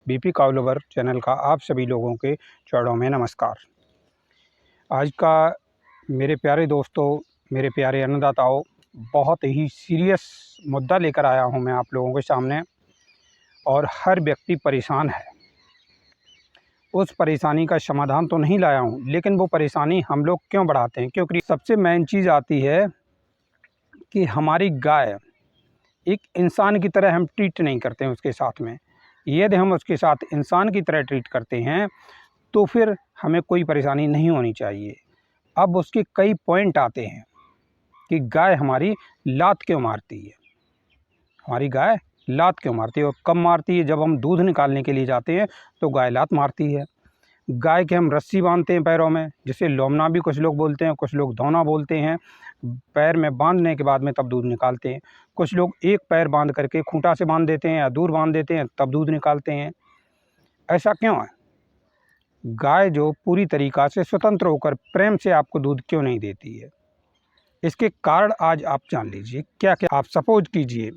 BP काऊ lover channel का आप सभी लोगों के चरणों में नमस्कार। आज का मेरे प्यारे दोस्तों, मेरे प्यारे अन्नदाताओं, बहुत ही सीरियस मुद्दा लेकर आया हूं मैं आप लोगों के सामने। और हर व्यक्ति परेशान है। उस परेशानी का समाधान तो नहीं लाया हूं, लेकिन वो परेशानी हम लोग क्यों बढ़ाते हैं? क्योंकि सबसे मेन चीज़ आती है कि हमारी गाय एक इंसान की तरह हम ट्रीट नहीं करते हैं उसके साथ में। यदि हम उसके साथ इंसान की तरह ट्रीट करते हैं तो फिर हमें कोई परेशानी नहीं होनी चाहिए। अब उसके कई पॉइंट आते हैं कि गाय हमारी लात क्यों मारती है। हमारी गाय लात क्यों मारती है और कब मारती है? जब हम दूध निकालने के लिए जाते हैं तो गाय लात मारती है। गाय के हम रस्सी बांधते हैं पैरों में, जिसे लोमना भी कुछ लोग बोलते हैं, कुछ लोग धौना बोलते हैं। पैर में बांधने के बाद में तब दूध निकालते हैं। कुछ लोग एक पैर बांध करके खूंटा से बांध देते हैं या दूर बांध देते हैं, तब दूध निकालते हैं। ऐसा क्यों है? गाय जो पूरी तरीक़ा से स्वतंत्र होकर प्रेम से आपको दूध क्यों नहीं देती है, इसके कारण आज आप जान लीजिए। क्या क्या आप सपोज कीजिए,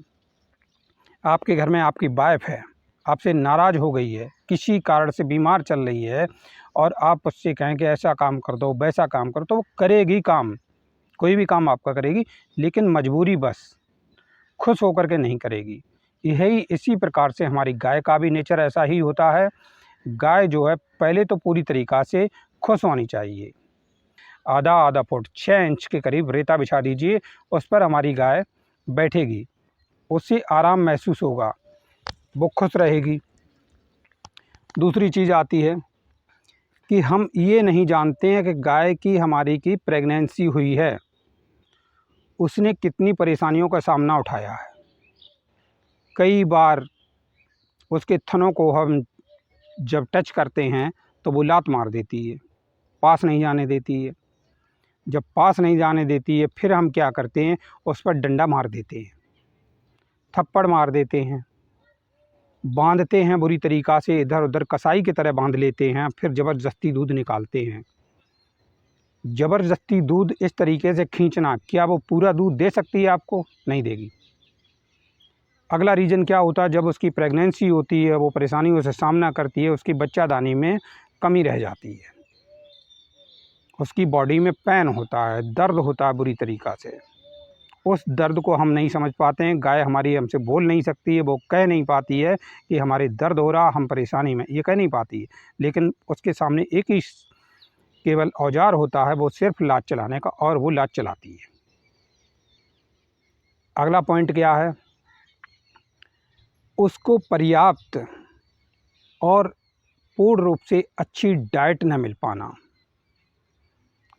आपके घर में आपकी वाइफ है, आपसे नाराज़ हो गई है, किसी कारण से बीमार चल रही है, और आप उससे कहें कि ऐसा काम कर दो, वैसा काम करो, तो वो करेगी काम, कोई भी काम आपका करेगी, लेकिन मजबूरी बस, खुश होकर के नहीं करेगी। यही इसी प्रकार से हमारी गाय का भी नेचर ऐसा ही होता है। गाय जो है पहले तो पूरी तरीक़ा से खुश होनी चाहिए। आधा फुट 6 इंच के करीब रेता बिछा दीजिए, उस पर हमारी गाय बैठेगी, उससे आराम महसूस होगा, वो खुश रहेगी। दूसरी चीज़ आती है कि हम ये नहीं जानते हैं कि गाय की हमारी की प्रेगनेंसी हुई है, उसने कितनी परेशानियों का सामना उठाया है। कई बार उसके थनों को हम जब टच करते हैं तो वो लात मार देती है, पास नहीं जाने देती है। जब पास नहीं जाने देती है फिर हम क्या करते हैं, उस पर डंडा मार देते हैं, थप्पड़ मार देते हैं, बांधते हैं बुरी तरीक़ा से, इधर उधर कसाई की तरह बांध लेते हैं, फिर ज़बरदस्ती दूध निकालते हैं। ज़बरदस्ती दूध इस तरीके से खींचना, क्या वो पूरा दूध दे सकती है आपको? नहीं देगी। अगला रीज़न क्या होता है, जब उसकी प्रेगनेंसी होती है, वो परेशानियों से सामना करती है, उसकी बच्चादानी में कमी रह जाती है, उसकी बॉडी में पेन होता है, दर्द होता है बुरी तरीक़ा से। उस दर्द को हम नहीं समझ पाते हैं। गाय हमारी हमसे बोल नहीं सकती है, वो कह नहीं पाती है कि हमारे दर्द हो रहा, हम परेशानी में, ये कह नहीं पाती है। लेकिन उसके सामने एक ही केवल औजार होता है, वो सिर्फ लात चलाने का, और वो लात चलाती है। अगला पॉइंट क्या है, उसको पर्याप्त और पूर्ण रूप से अच्छी डाइट न मिल पाना।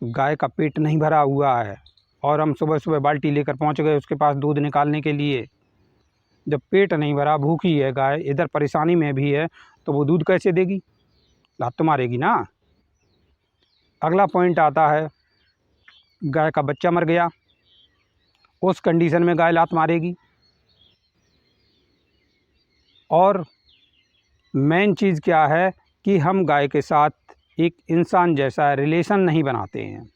गाय का पेट नहीं भरा हुआ है और हम सुबह सुबह बाल्टी लेकर पहुंच गए उसके पास दूध निकालने के लिए। जब पेट नहीं भरा, भूखी है गाय, इधर परेशानी में भी है, तो वो दूध कैसे देगी? लात तो मारेगी ना। अगला पॉइंट आता है, गाय का बच्चा मर गया, उस कंडीशन में गाय लात मारेगी। और मेन चीज़ क्या है कि हम गाय के साथ एक इंसान जैसा रिलेशन नहीं बनाते हैं।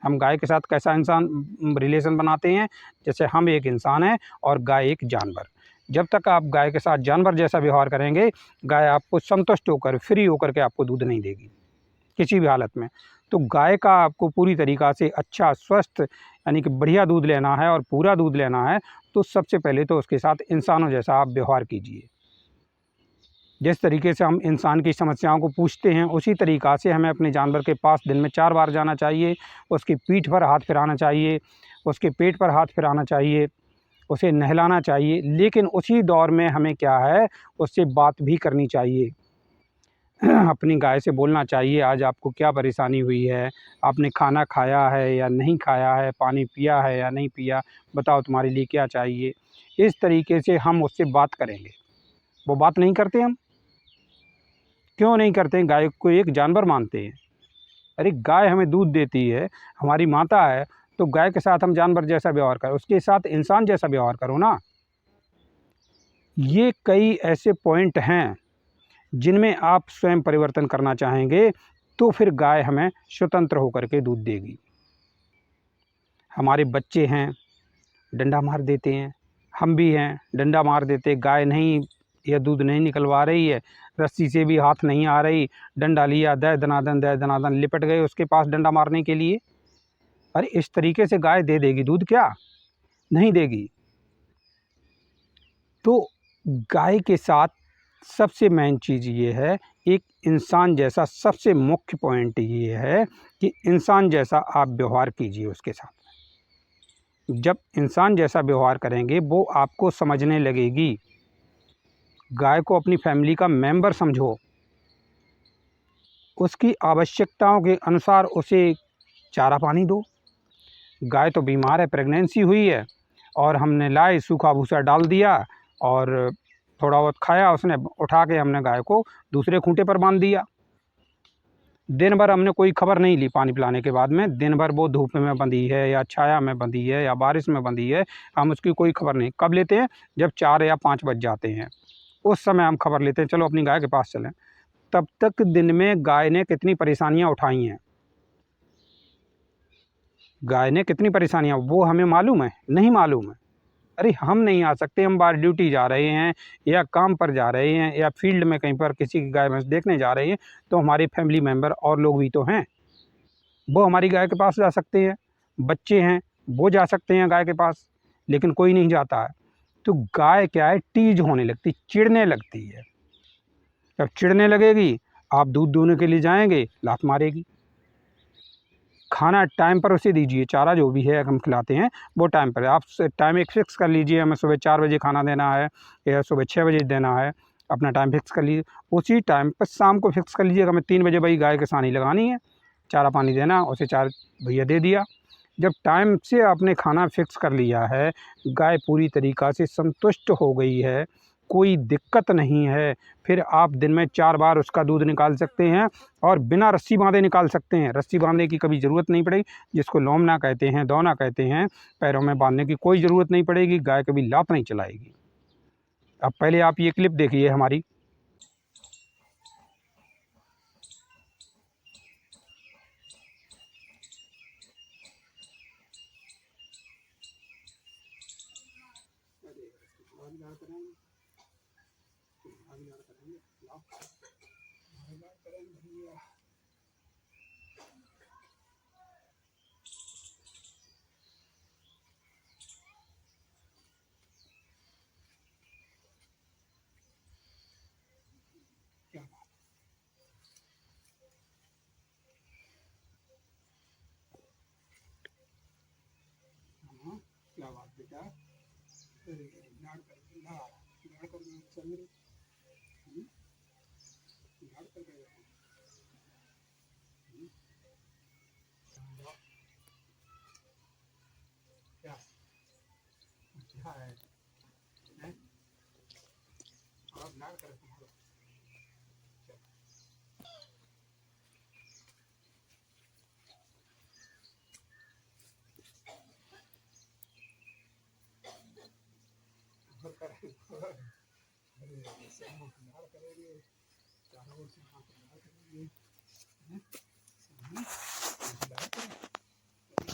हम गाय के साथ कैसा इंसान रिलेशन बनाते हैं, जैसे हम एक इंसान हैं और गाय एक जानवर। जब तक आप गाय के साथ जानवर जैसा व्यवहार करेंगे, गाय आपको संतुष्ट होकर, फ्री होकर के आपको दूध नहीं देगी किसी भी हालत में। तो गाय का आपको पूरी तरीक़ा से अच्छा, स्वस्थ, यानी कि बढ़िया दूध लेना है और पूरा दूध लेना है, तो सबसे पहले तो उसके साथ इंसानों जैसा आप व्यवहार कीजिए। जिस तरीके से हम इंसान की समस्याओं को पूछते हैं, उसी तरीक़ा से हमें अपने जानवर के पास दिन में 4 बार जाना चाहिए, उसकी पीठ पर हाथ फिराना चाहिए, उसके पेट पर हाथ फिराना चाहिए, उसे नहलाना चाहिए। लेकिन उसी दौर में हमें क्या है, उससे बात भी करनी चाहिए। अपनी गाय से बोलना चाहिए, आज आपको क्या परेशानी हुई है, आपने खाना खाया है या नहीं खाया है, पानी पिया है या नहीं पिया, बताओ तुम्हारे लिए क्या चाहिए। इस तरीके से हम उससे बात करेंगे। वो बात नहीं करते हम, क्यों नहीं करते हैं? गाय को एक जानवर मानते हैं। अरे गाय हमें दूध देती है, हमारी माता है, तो गाय के साथ हम जानवर जैसा व्यवहार करें, उसके साथ इंसान जैसा व्यवहार करो ना। ये कई ऐसे पॉइंट हैं जिनमें आप स्वयं परिवर्तन करना चाहेंगे, तो फिर गाय हमें स्वतंत्र होकर के दूध देगी। हमारे बच्चे हैं, डंडा मार देते हैं, हम भी हैं, डंडा मार देते, गाय नहीं, यह दूध नहीं निकलवा रही है, रस्सी से भी हाथ नहीं आ रही, डंडा लिया, दे दनादन लिपट गए उसके पास डंडा मारने के लिए। अरे इस तरीके से गाय दे देगी दूध क्या? नहीं देगी। तो गाय के साथ सबसे मेन चीज़ ये है, एक इंसान जैसा सबसे मुख्य पॉइंट ये है कि इंसान जैसा आप व्यवहार कीजिए उसके साथ। जब इंसान जैसा व्यवहार करेंगे वो आपको समझने लगेगी। गाय को अपनी फैमिली का मेंबर समझो, उसकी आवश्यकताओं के अनुसार उसे चारा पानी दो। गाय तो बीमार है, प्रेगनेंसी हुई है, और हमने लाए सूखा भूसा डाल दिया और थोड़ा बहुत खाया उसने, उठा के हमने गाय को दूसरे खूंटे पर बांध दिया। दिन भर हमने कोई खबर नहीं ली पानी पिलाने के बाद में, दिन भर वो धूप में बंधी है या छाया में बंधी है या बारिश में बंधी है, हम उसकी कोई खबर नहीं। कब लेते हैं? जब 4 या 5 बज जाते हैं, उस समय हम खबर लेते हैं, चलो अपनी गाय के पास चलें। तब तक दिन में गाय ने कितनी परेशानियां उठाई हैं, गाय ने कितनी परेशानियां, वो हमें मालूम है? नहीं मालूम है। अरे हम नहीं आ सकते, हम बाहर ड्यूटी जा रहे हैं या काम पर जा रहे हैं या फील्ड में कहीं पर किसी की गाय भैंस देखने जा रहे हैं, तो हमारे फैमिली मेम्बर और लोग भी तो हैं, वो हमारी गाय के पास जा सकते हैं। बच्चे हैं, वो जा सकते हैं गाय के पास, लेकिन कोई नहीं जाता है। तो गाय क्या है, टीज होने लगती, चिढ़ने लगती है। जब चिढ़ने लगेगी, आप दूध दूहने के लिए जाएंगे, लात मारेगी। खाना टाइम पर उसे दीजिए, चारा जो भी है हम खिलाते हैं वो टाइम पर। आप टाइम एक फ़िक्स कर लीजिए, हमें सुबह 4 बजे खाना देना है या सुबह 6 बजे देना है, अपना टाइम फ़िक्स कर लीजिए। उसी टाइम पर शाम को फ़िक्स कर लीजिएगा, हमें 3 बजे भाई गाय के सानी लगानी है, चारा पानी देना, उसे चार भैया दे दिया। जब टाइम से आपने खाना फ़िक्स कर लिया है, गाय पूरी तरीक़ा से संतुष्ट हो गई है, कोई दिक्कत नहीं है, फिर आप दिन में 4 बार उसका दूध निकाल सकते हैं और बिना रस्सी बाँधे निकाल सकते हैं। रस्सी बाँधने की कभी ज़रूरत नहीं पड़ेगी, जिसको लोमना कहते हैं, दौना कहते हैं, पैरों में बाँधने की कोई ज़रूरत नहीं पड़ेगी, गाय कभी लात नहीं चलाएगी। अब पहले आप ये क्लिप देखिए हमारी। क्या बात बेटा, लाड़ कर चल रही, लाड़ कर क्या क्या है, आप लाड़ कर तुम्हारा लाड़ करेंगे, चारों ओर से लाड़ करेंगे, लाड़ करें,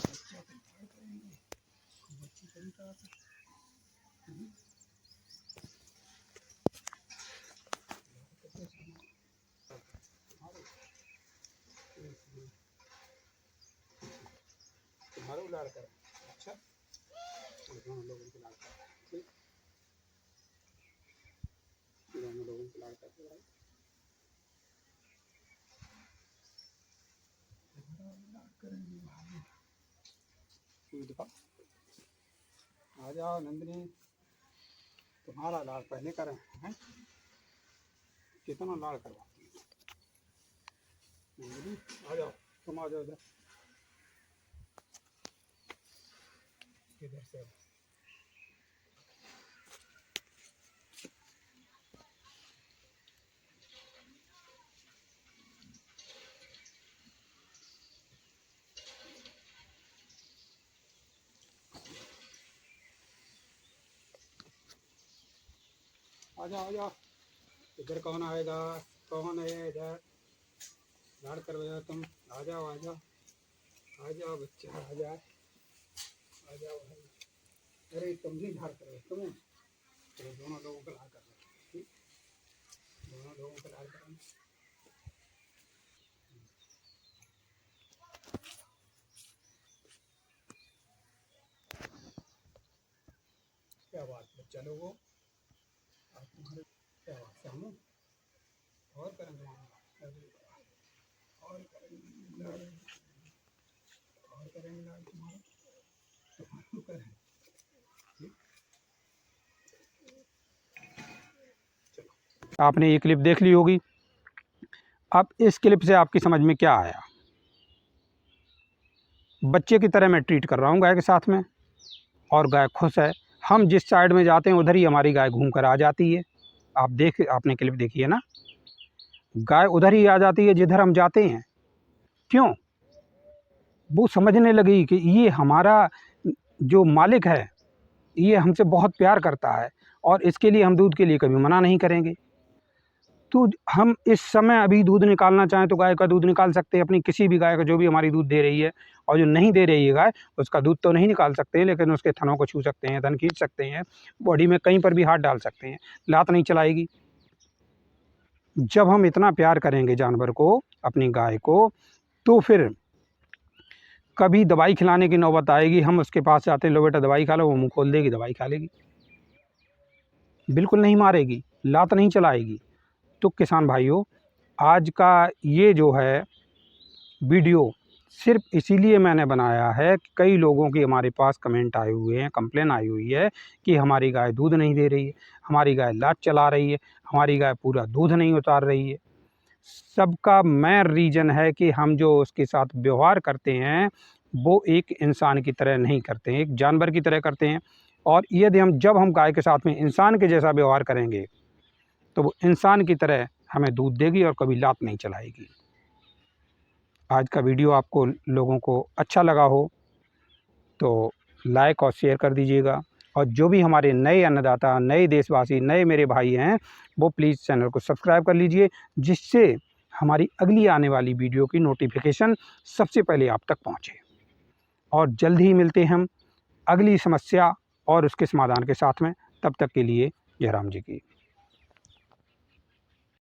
बच्चा को लाड़ करेंगे, बच्ची तरीका से तुम्हारा लाड़ करें। अच्छा, दोनों लोगों को लाड़ करें, ठीक, दोनों लोगों को लाड़ करके लाड़ करेंगे। दिखाओ, आ जाओ नंदिनी, तुम्हारा लाड़ पहले करें हैं, कितना लाड़ करवाती है नंदिनी, आ जाओ, तुम आ जाओ इधर, इधर से आ जाओ, आ जाओ, इधर कौन आएगा, कौन है इधर, लाड़ करवाओ तुम, आ जाओ आ जाओ, आ जाओ बच्चा, आ जाओ, आ जाओ भाई, अरे तुम भी लाड़ करो तुम्हें, तो दोनों लोगों को लाड़ कर, ठीक, दोनों लोगों को लाल करेंगे। क्या बात बच्चा लोगों, आप तुम्हारे क्या बात सामू और करेंगे और करेंगे और करेंगे तुम्हारा करें। आपने ये क्लिप देख ली होगी। अब इस क्लिप से आपकी समझ में क्या आया? बच्चे की तरह मैं ट्रीट कर रहा हूँ गाय के साथ में, और गाय खुश है। हम जिस साइड में जाते हैं उधर ही हमारी गाय घूम कर आ जाती है। आपने क्लिप देखी है ना, गाय उधर ही आ जाती है जिधर हम जाते हैं। क्यों? वो समझने लगी कि ये हमारा जो मालिक है ये हमसे बहुत प्यार करता है और इसके लिए हम दूध के लिए कभी मना नहीं करेंगे। तो हम इस समय अभी दूध निकालना चाहें तो गाय का दूध निकाल सकते हैं, अपनी किसी भी गाय का जो भी हमारी दूध दे रही है। और जो नहीं दे रही है गाय, उसका दूध तो नहीं निकाल सकते, लेकिन उसके थनों को छू सकते हैं, थन खींच सकते हैं, बॉडी में कहीं पर भी हाथ डाल सकते हैं, लात नहीं चलाएगी। जब हम इतना प्यार करेंगे जानवर को, अपनी गाय को, तो फिर कभी दवाई खिलाने की नौबत आएगी, हम उसके पास जाते हैं, लो बेटा दवाई खा लो, वो मुँह खोल देगी, दवाई खा लेगी, बिल्कुल नहीं मारेगी, लात नहीं चलाएगी। तो किसान भाइयों, आज का ये जो है वीडियो सिर्फ इसीलिए मैंने बनाया है कि कई लोगों की हमारे पास कमेंट आए हुए हैं, कंप्लेन आई हुई है कि हमारी गाय दूध नहीं दे रही है, हमारी गाय लात चला रही है, हमारी गाय पूरा दूध नहीं उतार रही है। सबका मेन रीज़न है कि हम जो उसके साथ व्यवहार करते हैं वो एक इंसान की तरह नहीं करते हैं, एक जानवर की तरह करते हैं। और यदि जब हम गाय के साथ में इंसान के जैसा व्यवहार करेंगे तो वो इंसान की तरह हमें दूध देगी और कभी लात नहीं चलाएगी। आज का वीडियो आपको लोगों को अच्छा लगा हो तो लाइक और शेयर कर दीजिएगा, और जो भी हमारे नए अन्नदाता, नए देशवासी, नए मेरे भाई हैं, वो प्लीज़ चैनल को सब्सक्राइब कर लीजिए, जिससे हमारी अगली आने वाली वीडियो की नोटिफिकेशन सबसे पहले आप तक पहुंचे। और जल्द ही मिलते हैं हम अगली समस्या और उसके समाधान के साथ में। तब तक के लिए जय राम जी की।